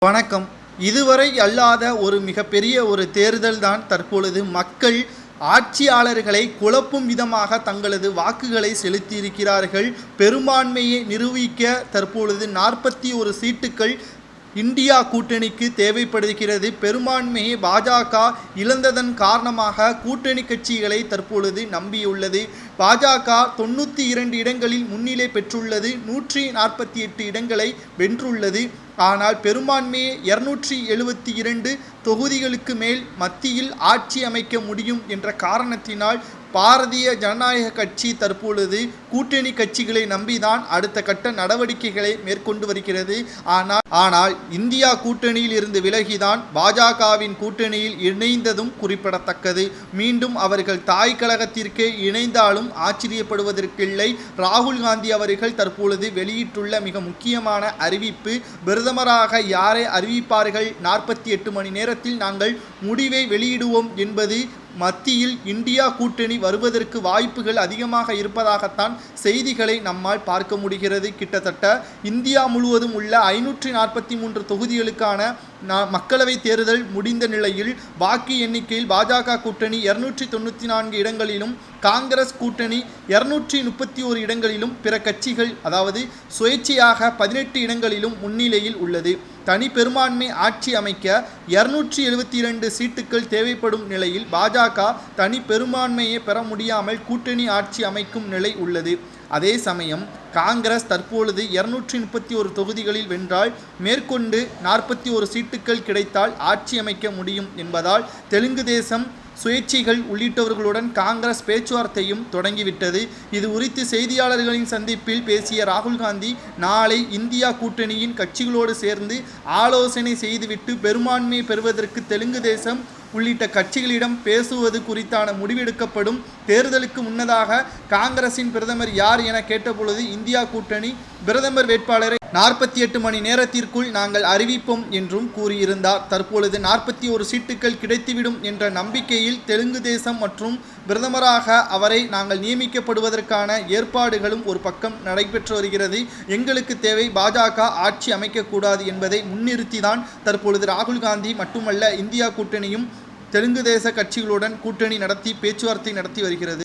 வணக்கம். இதுவரை அல்லாத ஒரு மிகப்பெரிய ஒரு தேர்தல் தான் தற்பொழுது மக்கள் ஆட்சியாளர்களை குழப்பும் விதமாக தங்களது வாக்குகளை செலுத்தியிருக்கிறார்கள். பெரும்பான்மையை நிரூபிக்க தற்பொழுது 41 சீட்டுகள் இந்தியா கூட்டணிக்கு தேவைப்படுகிறது. பெரும்பான்மையை பாஜக இழந்ததன் காரணமாக கூட்டணி கட்சிகளை தற்பொழுது நம்பியுள்ளது. பாஜக 92 இடங்களில் முன்னிலை பெற்றுள்ளது. 148 இடங்களை வென்றுள்ளது. ஆனால் பெரும்பான்மையை 272 தொகுதிகளுக்கு மேல் மத்தியில் ஆட்சி அமைக்க முடியும் என்ற காரணத்தினால் பாரதிய ஜனநாயக கட்சி தற்பொழுது கூட்டணி கட்சிகளை நம்பிதான் அடுத்த கட்ட நடவடிக்கைகளை மேற்கொண்டு வருகிறது. ஆனால் இந்தியா கூட்டணியில் இருந்து விலகிதான் பாஜகவின் கூட்டணியில் இணைந்ததும் குறிப்பிடத்தக்கது. மீண்டும் அவர்கள் தாய் கழகத்திற்கே இணைந்தாலும் ஆச்சரியப்படுவதற்கில்லை. ராகுல் காந்தி அவர்கள் தற்பொழுது வெளியிட்டுள்ள மிக முக்கியமான அறிவிப்பு, பிரதமராக யாரை அறிவிப்பார்கள், 48 மணி நேரத்தில் நாங்கள் முடிவை வெளியிடுவோம் என்பது மத்தியில் இந்தியா கூட்டணி வருவதற்கு வாய்ப்புகள் அதிகமாக இருப்பதாகத்தான் செய்திகளை நம்மால் பார்க்க முடிகிறது. கிட்டத்தட்ட இந்தியா முழுவதும் உள்ள 543 தொகுதிகளுக்கான மக்களவை தேர்தல் முடிந்த நிலையில் வாக்கு எண்ணிக்கையில் பாஜக கூட்டணி 294 இடங்களிலும், காங்கிரஸ் கூட்டணி 231 இடங்களிலும், பிற கட்சிகள் அதாவது சுயேட்சையாக 18 இடங்களிலும் முன்னிலையில் உள்ளது. தனி பெரும்பான்மை ஆட்சி அமைக்க 272 சீட்டுகள் தேவைப்படும் நிலையில் பாஜக தனி பெரும்பான்மையை பெற முடியாமல் கூட்டணி ஆட்சி அமைக்கும் நிலை உள்ளது. அதே சமயம் காங்கிரஸ் தற்பொழுது 231 தொகுதிகளில் வென்றால் மேற்கொண்டு 41 சீட்டுகள் கிடைத்தால் ஆட்சி அமைக்க முடியும் என்பதால் தெலுங்கு தேசம், சுயேட்சைகள் உள்ளிட்டவர்களுடன் காங்கிரஸ் பேச்சுவார்த்தையும் தொடங்கிவிட்டது. இது குறித்து செய்தியாளர்களின் சந்திப்பில் பேசிய ராகுல் காந்தி, நாளை இந்தியா கூட்டணியின் கட்சிகளோடு சேர்ந்து ஆலோசனை செய்துவிட்டு பெரும்பான்மையை பெறுவதற்கு தெலுங்கு தேசம் உள்ளிட்ட கட்சிகளிடம் பேசுவது குறித்தான முடிவெடுக்கப்படும். தேர்தலுக்கு முன்னதாக காங்கிரசின் பிரதமர் யார் என கேட்டபொழுது இந்தியா கூட்டணி பிரதமர் வேட்பாளரை 48 மணி நேரத்திற்குள் நாங்கள் அறிவிப்போம் என்றும் கூறியிருந்தார். தற்பொழுது 41 சீட்டுகள் கிடைத்துவிடும் என்ற நம்பிக்கையில் தெலுங்கு தேசம் மற்றும் பிரதமராக அவரை நாங்கள் நியமிக்கப்படுவதற்கான ஏற்பாடுகளும் ஒரு பக்கம் நடைபெற்று வருகிறது. எங்களுக்கு தேவை பாஜக ஆட்சி அமைக்கக்கூடாது என்பதை முன்னிறுத்திதான் தற்பொழுது ராகுல் காந்தி மட்டுமல்ல இந்தியா கூட்டணியும் தெலுங்கு தேச கட்சிகளுடன் கூட்டணி நடத்தி பேச்சுவார்த்தை நடத்தி வருகிறது.